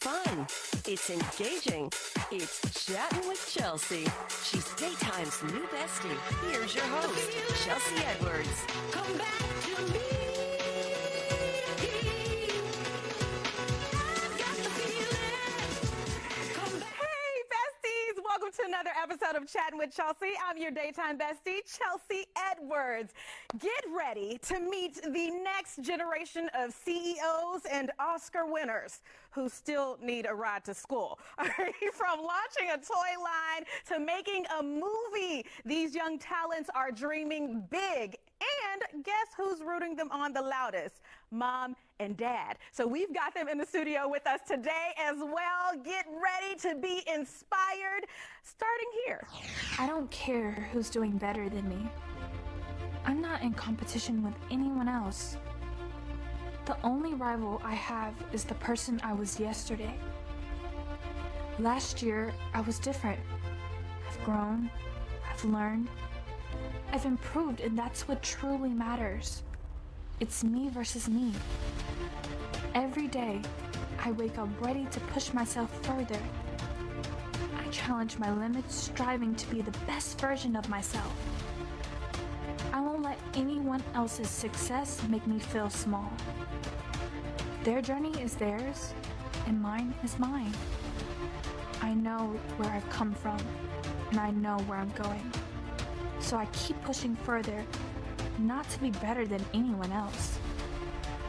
fun. It's engaging. It's Chattin' with Chelsea. She's daytime's new bestie. Here's your host, Chelsea Edwards. Come back to me. I've got the feeling. Come back. Hey, besties! Welcome to another episode of Chattin' with Chelsea. I'm your daytime bestie, Chelsea Edwards. Get ready to meet the next generation of CEOs and Oscar winners who still need a ride to school. From launching a toy line to making a movie, these young talents are dreaming big. And guess who's rooting them on the loudest? Mom and Dad. So we've got them in the studio with us today as well. Get ready to be inspired, starting here. I don't care who's doing better than me. I'm not in competition with anyone else. The only rival I have is the person I was yesterday. Last year, I was different. I've grown, I've learned, I've improved, and that's what truly matters. It's me versus me. Every day, I wake up ready to push myself further. I challenge my limits, striving to be the best version of myself. I won't let anyone else's success make me feel small. Their journey is theirs, and mine is mine. I know where I've come from, and I know where I'm going. So I keep pushing further, not to be better than anyone else,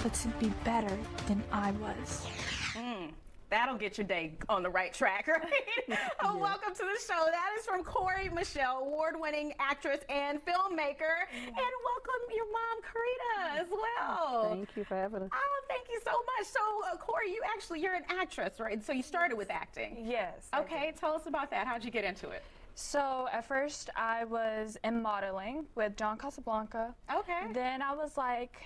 but to be better than I was. That'll get your day on the right track, right? Welcome to the show. That is from Corey Michelle, award-winning actress and filmmaker. And welcome your mom, Karita, as well. Thank you for having us. Oh, thank you so much. So, Corey, you're an actress, right? So you started with acting. Yes. Okay, tell us about that. How'd you get into it? So at first I was in modeling with John Casablanca. Okay. Then I was like,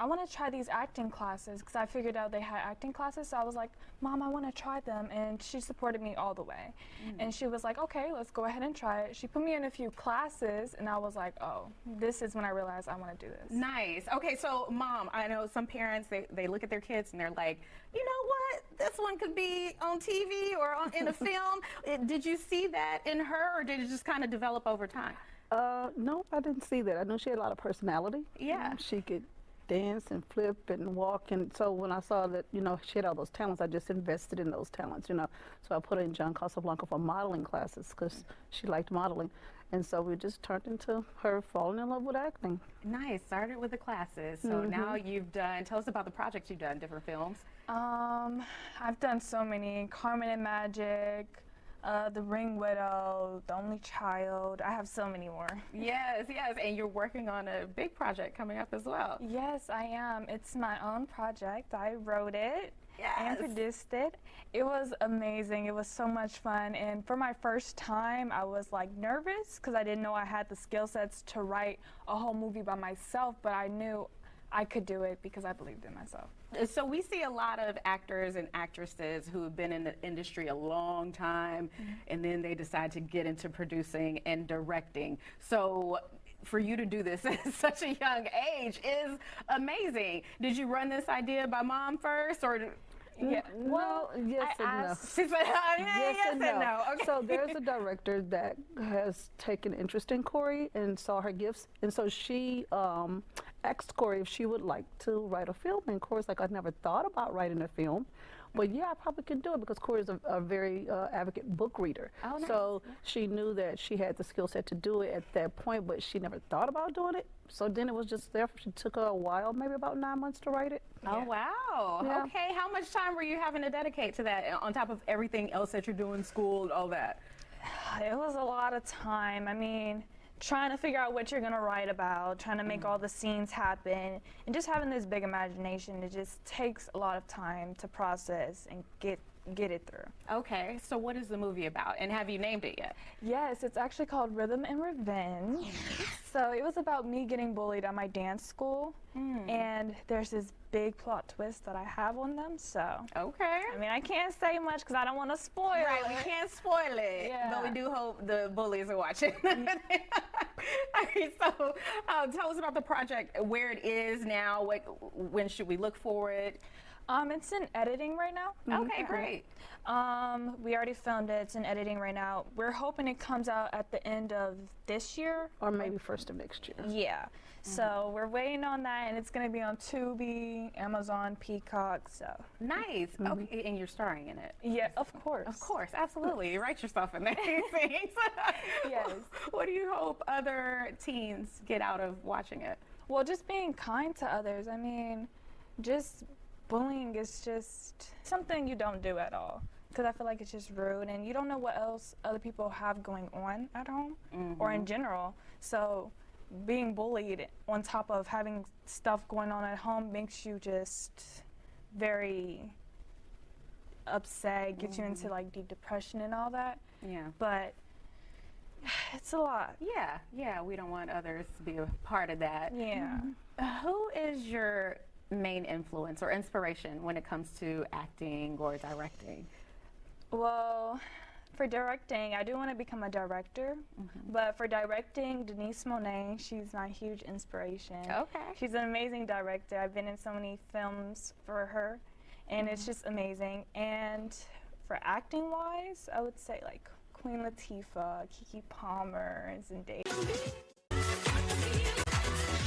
I want to try these acting classes because I figured out they had acting classes. So I was like, Mom, I want to try them. And she supported me all the way. And she was like, okay, let's go ahead and try it. She put me in a few classes and I was like, oh, this is when I realized I want to do this. Nice. Okay, so Mom, I know some parents, they look at their kids and they're like, you know what, this one could be on TV or in a film. Did you see that in her, or did it just kind of develop over time? No, I didn't see that. I knew she had a lot of personality. Yeah. She could dance and flip and walk, and so when I saw that, she had all those talents, I just invested in those talents, So I put her in John Casablanca for modeling classes because she liked modeling, and so we just turned into her falling in love with acting. Nice. Started with the classes. So now you've done, tell us about the projects you've done, different films. I've done so many. Carmen and Magic, The Ring Widow, The Only Child. I have so many more. Yes, yes. And you're working on a big project coming up as well. Yes, I am. It's my own project. I wrote it and produced it. It was amazing. It was so much fun. And for my first time, I was like nervous because I didn't know I had the skill sets to write a whole movie by myself, but I knew I could do it because I believed in myself. So we see a lot of actors and actresses who have been in the industry a long time, and then they decide to get into producing and directing. So for you to do this at such a young age is amazing. Did you run this idea by Mom first, or? Yeah. Well, yes and no. She said, yes and no. Okay. So there's a director that has taken interest in Corey and saw her gifts, and so she asked Corey if she would like to write a film, and Corey's like, I've never thought about writing a film, but yeah, I probably can do it because Corey's a very advocate book reader. Oh, nice. So she knew that she had the skill set to do it at that point, but she never thought about doing it. So then it was just there. It took her a while, maybe about 9 months to write it. Oh, wow. Yeah. Okay. How much time were you having to dedicate to that on top of everything else that you're doing, school, all that? It was a lot of time. I mean, trying to figure out what you're going to write about, trying to make all the scenes happen, and just having this big imagination. It just takes a lot of time to process and get it through. Okay, so what is the movie about, and have you named it yet? Yes, it's actually called Rhythm and Revenge. So it was about me getting bullied at my dance school, and there's this big plot twist that I have on them, so. Okay. I mean, I can't say much because I don't want to spoil Right, it. we can't spoil it, Yeah. but we do hope the bullies are watching. All right, so tell us about the project, where it is now, when should we look for it? It's in editing right now. Okay, great. We already filmed it. It's in editing right now. We're hoping it comes out at the end of this year. Or maybe first of next year. Yeah. So we're waiting on that, and it's going to be on Tubi, Amazon, Peacock, so. Nice. Okay, and you're starring in it. Yeah, of course. Of course, absolutely. You write yourself in there. Yes. What do you hope other teens get out of watching it? Well, just being kind to others. I mean, just bullying is just something you don't do at all. Because I feel like it's just rude, and you don't know what else other people have going on at home or in general. So being bullied on top of having stuff going on at home makes you just very upset, gets you into like deep depression and all that. Yeah. But it's a lot. Yeah, we don't want others to be a part of that. Yeah. Who is your main influence or inspiration when it comes to acting or directing? Well, for directing, I do want to become a director, but for directing, Denise Monet, she's my huge inspiration. Okay. She's an amazing director. I've been in so many films for her, and it's just amazing. And for acting-wise, I would say like Queen Latifah, Keke Palmer, Zendaya.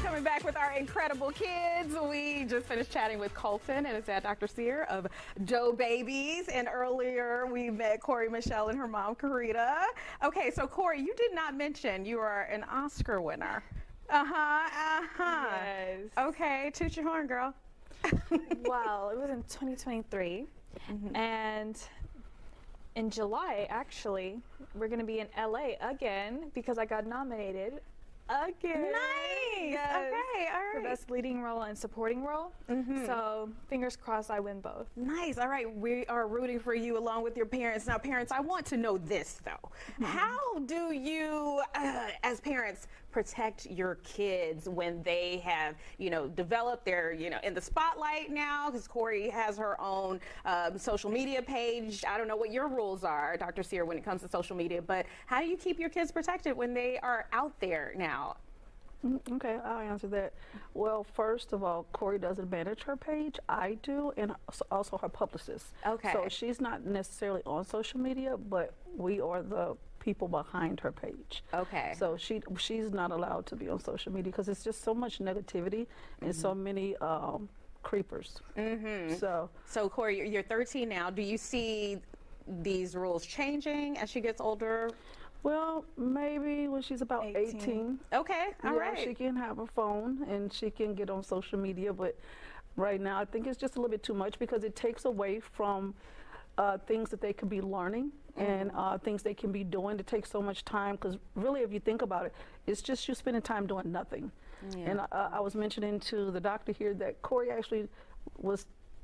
Coming back with our incredible kids. We just finished chatting with Colton and his dad, Dr. Sear of Joe Babies. And earlier we met Corey Michelle and her mom, Karita. Okay, so Corey, you did not mention you are an Oscar winner. Yes. Okay, toot your horn, girl. Well, it was in 2023. And in July, actually, we're going to be in LA again because I got nominated again. Nice. Yes. Okay, all For right. best leading role and supporting role. So fingers crossed I win both. Nice. All right. We are rooting for you along with your parents. Now, parents, I want to know this, though. How do you, as parents, protect your kids when they have, developed their, in the spotlight now? Because Corey has her own social media page. I don't know what your rules are, Dr. Sear, when it comes to social media, but how do you keep your kids protected when they are out there now? Okay, I'll answer that. Well, first of all, Corey doesn't manage her page. I do, and also her publicist. Okay. So she's not necessarily on social media, but we are the people behind her page. Okay. So she's not allowed to be on social media because it's just so much negativity and so many creepers. So Corey, you're 13 now. Do you see these rules changing as she gets older? Well, maybe when she's about 18. Okay, all right. She can have a phone and she can get on social media, but right now I think it's just a little bit too much because it takes away from things that they could be learning and things they can be doing. It takes so much time because really, if you think about it, it's just you spending time doing nothing. And I was mentioning to the doctor here that Corey actually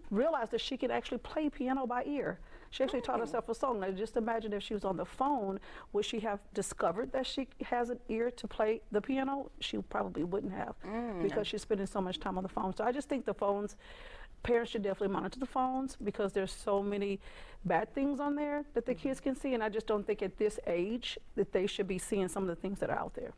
realized that she could actually play piano by ear. She actually taught herself a song. Now, just imagine if she was on the phone, would she have discovered that she has an ear to play the piano? She probably wouldn't have because she's spending so much time on the phone. So I just think the phones, parents should definitely monitor the phones because there's so many bad things on there that the kids can see, and I just don't think at this age that they should be seeing some of the things that are out there.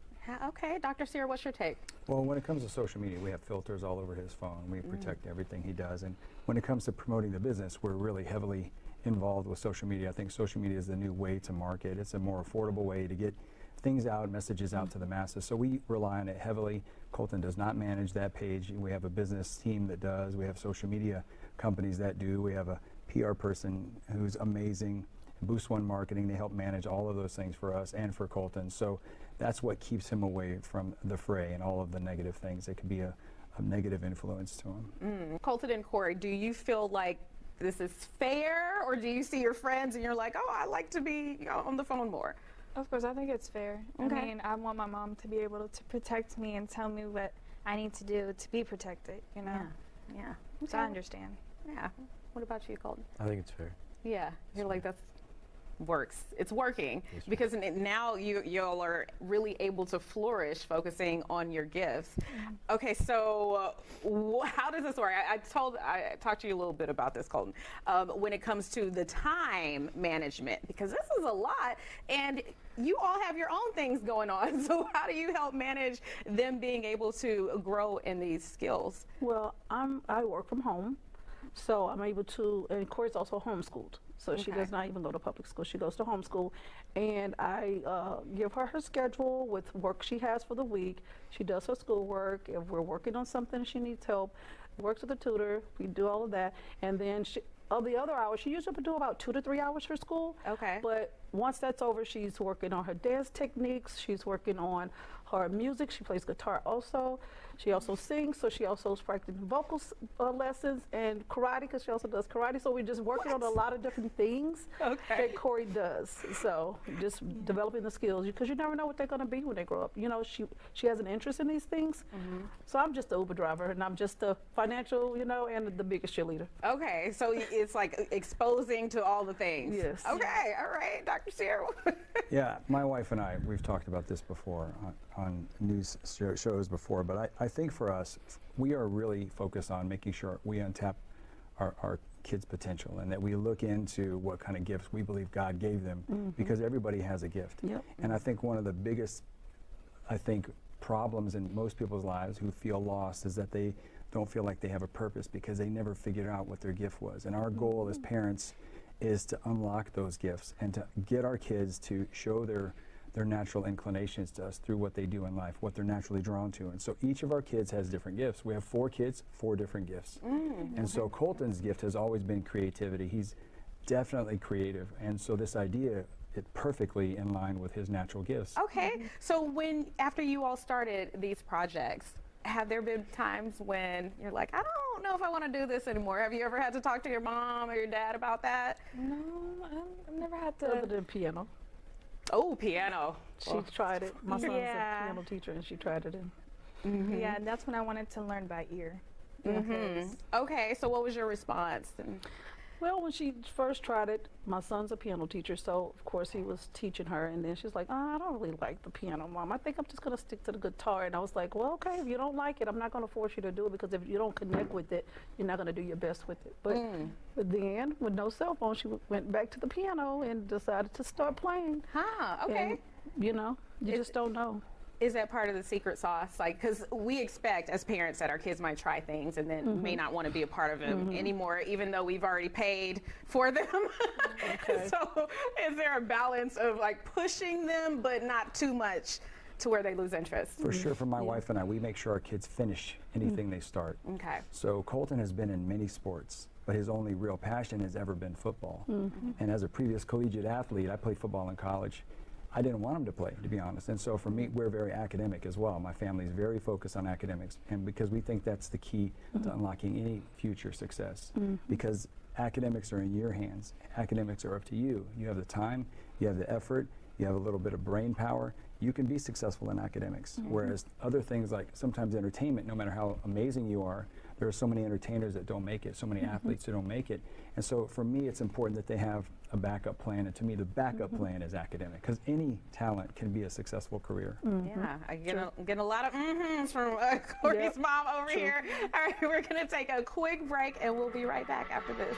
Okay, Dr. Sear, what's your take? Well, when it comes to social media, we have filters all over his phone. We protect everything he does. And when it comes to promoting the business, we're really heavily involved with social media. I think social media is the new way to market. It's a more affordable way to get things out, messages out to the masses. So we rely on it heavily. Colton does not manage that page. We have a business team that does. We have social media companies that do. We have a PR person who's amazing. Boost One Marketing, they help manage all of those things for us and for Colton. So that's what keeps him away from the fray and all of the negative things that could be a negative influence to him. Colton and Corey, do you feel like this is fair, or do you see your friends and you're like, oh, I like to be on the phone more? Of course, I think it's fair. Okay. I mean, I want my mom to be able to protect me and tell me what I need to do to be protected, Yeah. So I understand. Yeah. What about you, Colton? I think it's fair. Yeah. You're like, that's works. It's working because now y'all are really able to flourish focusing on your gifts. Okay, so how does this work? I talked to you a little bit about this, Colton, when it comes to the time management, because this is a lot and you all have your own things going on. So how do you help manage them being able to grow in these skills? Well, I work from home. So I'm able to, and Corey's also homeschooled. So she Okay. does not even go to public school. She goes to homeschool. And I give her her schedule with work she has for the week. She does her schoolwork. If we're working on something she needs help, works with a tutor. We do all of that. And then of the other hours, she usually do about 2 to 3 hours for school. Okay. But once that's over, she's working on her dance techniques. She's working on her music. She plays guitar also. She also sings, so she also is practicing vocal lessons and karate, because she also does karate. So we're just working on a lot of different things that Corey does. So just developing the skills, because you never know what they're going to be when they grow up. You know, she has an interest in these things. So I'm just the Uber driver, and I'm just the financial, you know, and the biggest cheerleader. Okay, so it's like exposing to all the things. Yes. Okay, all right, Dr. Cyril. Yeah, my wife and I, we've talked about this before on news shows before, but I think for us, we are really focused on making sure we untap our kids' potential, and that we look into what kind of gifts we believe God gave them, because everybody has a gift. Yep. And I think one of the biggest, problems in most people's lives who feel lost is that they don't feel like they have a purpose because they never figured out what their gift was. And our goal as parents is to unlock those gifts and to get our kids to show their natural inclinations to us through what they do in life, what they're naturally drawn to. And so each of our kids has different gifts. We have 4 kids, 4 different gifts. And so Colton's gift has always been creativity. He's definitely creative. And so this idea is perfectly in line with his natural gifts. Okay, so after you all started these projects, have there been times when you're like, I don't know if I want to do this anymore? Have you ever had to talk to your mom or your dad about that? No, I've never had to. Other than piano. Oh, piano. She tried it. My son's Yeah. a piano teacher, and she tried it. And Yeah, and that's when I wanted to learn by ear. Okay, so what was your response? well, when she first tried it, my son's a piano teacher, so of course he was teaching her, and then she's like, I don't really like the piano, Mom. I think I'm just going to stick to the guitar. And I was like, well, okay, if you don't like it, I'm not going to force you to do it, because if you don't connect with it, you're not going to do your best with it. But then, with no cell phone, she went back to the piano and decided to start playing. Okay. And, you know, you just don't know. Is that part of the secret sauce? Like, because we expect as parents that our kids might try things and then may not want to be a part of them anymore, even though we've already paid for them. So is there a balance of like pushing them, but not too much to where they lose interest? For sure, for my wife and I, we make sure our kids finish anything they start. Okay. So Colton has been in many sports, but his only real passion has ever been football. And as a previous collegiate athlete, I played football in college. I didn't want him to play, to be honest. And so for me, we're very academic as well. My family's very focused on academics, and because we think that's the key to unlocking any future success. Because academics are in your hands. Academics are up to you. You have the time, you have the effort, you have a little bit of brain power. You can be successful in academics. Whereas other things, like sometimes entertainment, no matter how amazing you are, there are so many entertainers that don't make it, so many athletes that don't make it. And so for me, it's important that they have a backup plan. And to me, the backup plan is academic, because any talent can be a successful career. Yeah, I get a lot of from Corey's mom over here. All right, we're going to take a quick break, and we'll be right back after this.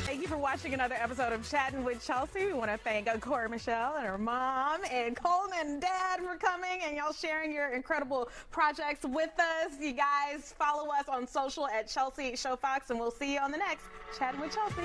Thank you for watching another episode of Chattin' with Chelsea. We want to thank Corey Michelle and her mom and Colton and Dad for coming and y'all sharing your incredible projects with us. You guys follow us on social at Chelsea Show Fox, and we'll see you on the next Chattin' with Chelsea.